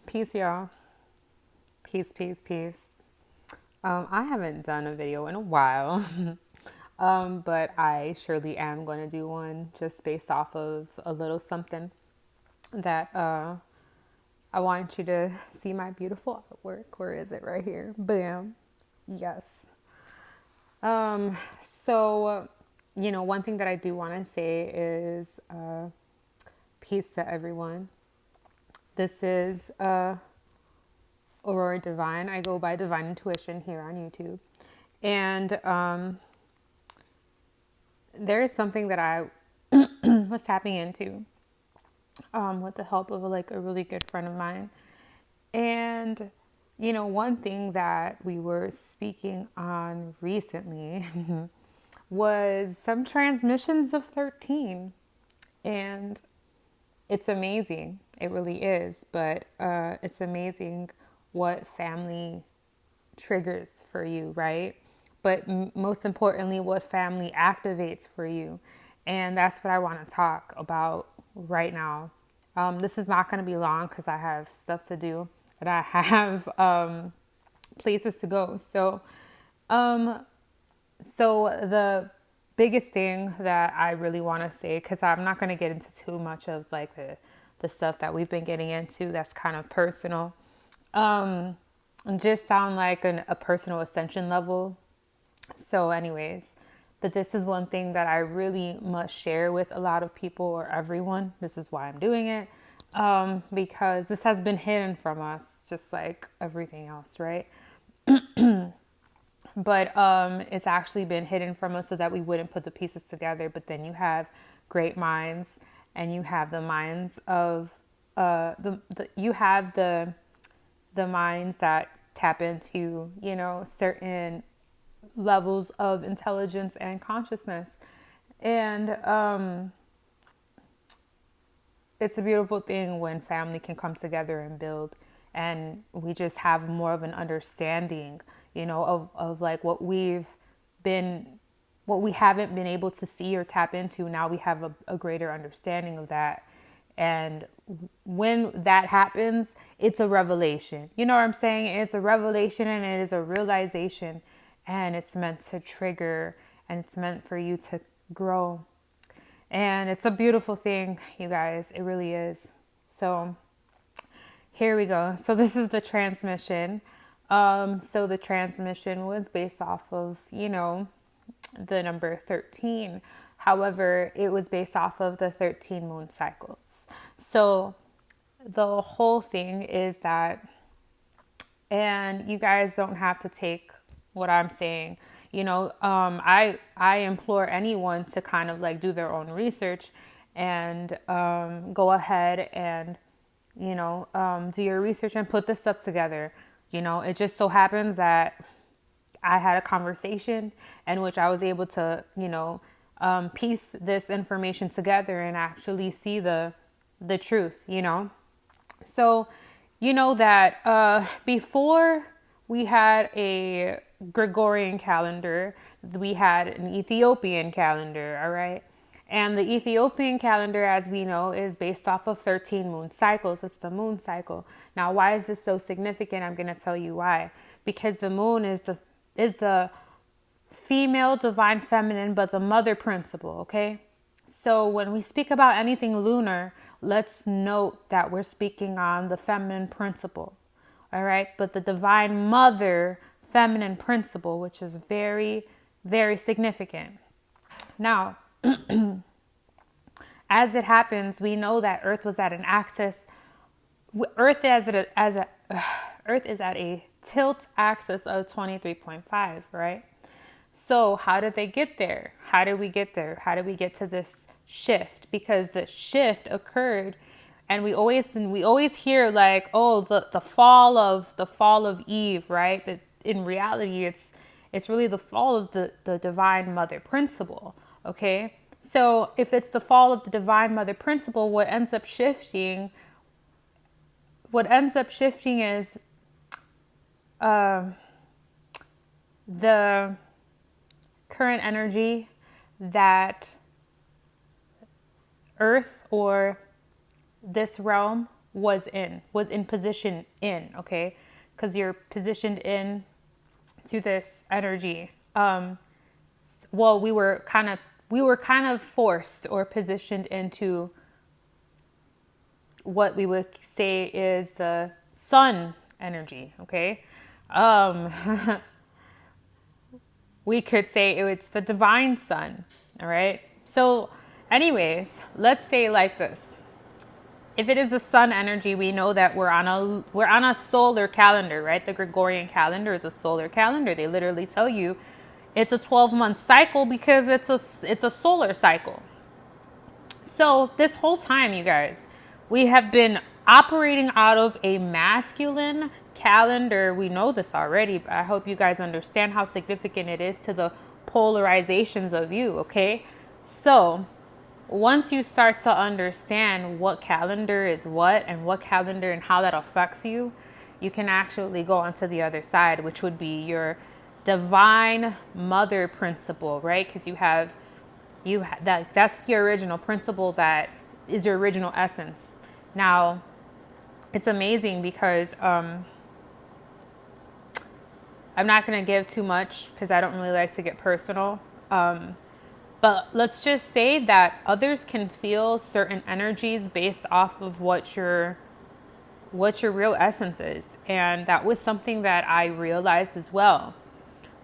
Peace, y'all. Peace, peace, peace. I haven't done a video in a while, but I surely am going to do one just based off of a little something that I want you to see my beautiful artwork. Where is it? Right here. Bam. Yes. One thing that I do want to say is peace to everyone. This is Aurora Divine. I go by Divine Intuition here on YouTube. And there is something that I was tapping into with the help of a really good friend of mine. And, one thing that we were speaking on recently was some transmissions of 13. And it's amazing. It really is. But it's amazing what family triggers for you, right? But most importantly, what family activates for you. And that's what I want to talk about right now. This is not going to be long because I have stuff to do and I have places to go. So the biggest thing that I really want to say, because I'm not going to get into too much of the stuff that we've been getting into that's kind of personal, just sound like a personal ascension level. So anyways, but this is one thing that I really must share with a lot of people or everyone. This is why I'm doing it, because this has been hidden from us just like everything else, right? But it's actually been hidden from us so that we wouldn't put the pieces together. But then you have great minds, and you have the minds of you have the minds that tap into certain levels of intelligence and consciousness. And it's a beautiful thing when family can come together and build, and we just have more of an understanding, of like what we haven't been able to see or tap into. Now we have a greater understanding of that. And when that happens, it's a revelation. You know what I'm saying? It's a revelation, and it is a realization, and it's meant to trigger, and it's meant for you to grow. And it's a beautiful thing, you guys. It really is. So here we go. So this is the transmission. So the transmission was based off of, the number 13. However, it was based off of the 13 moon cycles. So the whole thing is that, and you guys don't have to take what I'm saying. I implore anyone to kind of do their own research and go ahead and, do your research and put this stuff together. It just so happens that I had a conversation in which I was able to, piece this information together and actually see the truth, So, that before we had a Gregorian calendar, we had an Ethiopian calendar, all right? And the Ethiopian calendar, as we know, is based off of 13 moon cycles. It's the moon cycle. Now, why is this so significant? I'm going to tell you why. Because the moon is the female divine feminine, but the mother principle, okay? So when we speak about anything lunar, let's note that we're speaking on the feminine principle, all right? But the divine mother feminine principle, which is very, very significant. Now, as it happens, we know that Earth was at an axis. Earth is at a tilt axis of 23.5, right? So how did they get there? How did we get there? How did we get to this shift? Because the shift occurred, and we always hear the fall of Eve, right? But in reality, it's really the fall of the divine mother principle. Okay, so if it's the fall of the divine mother principle, what ends up shifting is the current energy that Earth or this realm was in position in, okay? Because you're positioned in to this energy. Well, we were kind of forced or positioned into what we would say is the sun energy, okay? Um, we could say it's the divine sun, all right? So, anyways, let's say like this. If it is the sun energy, we know that we're on a solar calendar, right? The Gregorian calendar is a solar calendar. They literally tell you it's a 12-month cycle because it's a solar cycle. So this whole time, you guys, we have been operating out of a masculine calendar. We know this already, but I hope you guys understand how significant it is to the polarizations of you, okay? So once you start to understand what calendar is what and what calendar and how that affects you, you can actually go onto the other side, which would be your divine mother principle, right? Because that's the original principle, that is your original essence. Now, it's amazing because I'm not going to give too much because I don't really like to get personal. But let's just say that others can feel certain energies based off of what your real essence is. And that was something that I realized as well.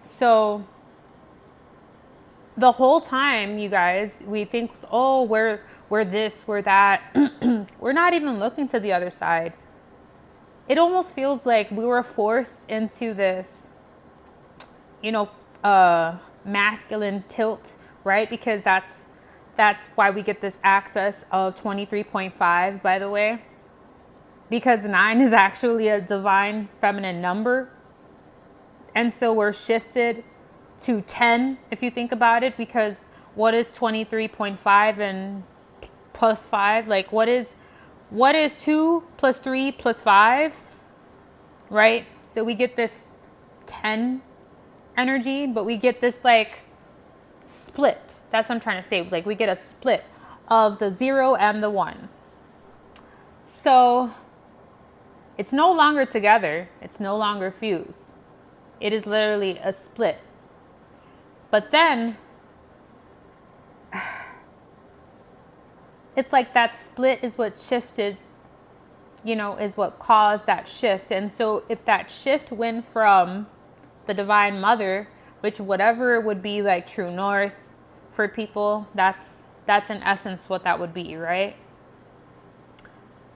So the whole time, you guys, we think, oh, we're this, we're that. We're not even looking to the other side. It almost feels like we were forced into this, masculine tilt, right? Because that's why we get this access of 23.5, by the way. Because 9 is actually a divine feminine number. And so we're shifted to 10, if you think about it, because what is 23.5 and plus 5? Like what is 2 plus 3 plus 5, right? So we get this 10 energy, but we get this like split. That's what I'm trying to say. Like we get a split of the 0 and the 1. So it's no longer together. It's no longer fused. It is literally a split. But then it's like that split is what shifted, is what caused that shift. And so if that shift went from the divine mother, which whatever would be like true north for people, that's in essence what that would be, right?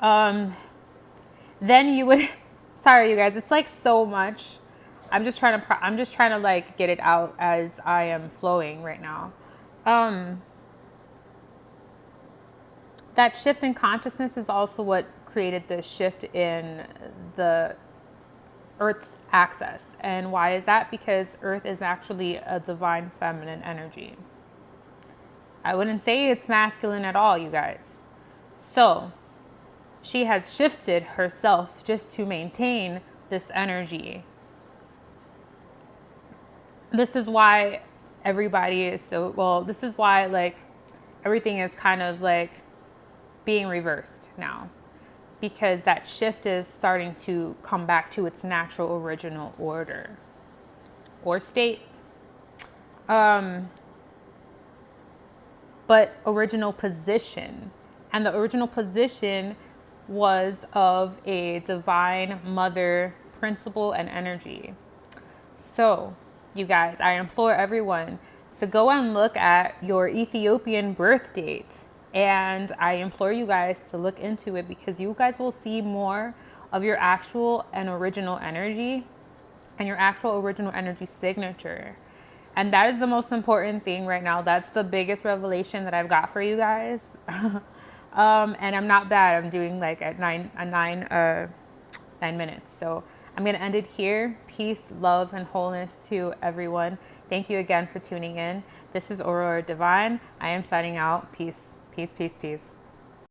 Then you would, sorry you guys, it's like so much. I'm just trying to like get it out as I am flowing right now. That shift in consciousness is also what created the shift in the Earth's axis. And why is that? Because Earth is actually a divine feminine energy. I wouldn't say it's masculine at all, you guys. So she has shifted herself just to maintain this energy. This is why everybody is this is why like everything is kind of like being reversed now, because that shift is starting to come back to its natural original order or state. But original position, and the original position was of a divine mother principle and energy. So you guys, I implore everyone to go and look at your Ethiopian birth date. And I implore you guys to look into it, because you guys will see more of your actual and original energy and your actual original energy signature. And that is the most important thing right now. That's the biggest revelation that I've got for you guys. And I'm not bad. I'm doing like at 9 minutes. So I'm going to end it here. Peace, love, and wholeness to everyone. Thank you again for tuning in. This is Aurora Divine. I am signing out. Peace, peace, peace, peace.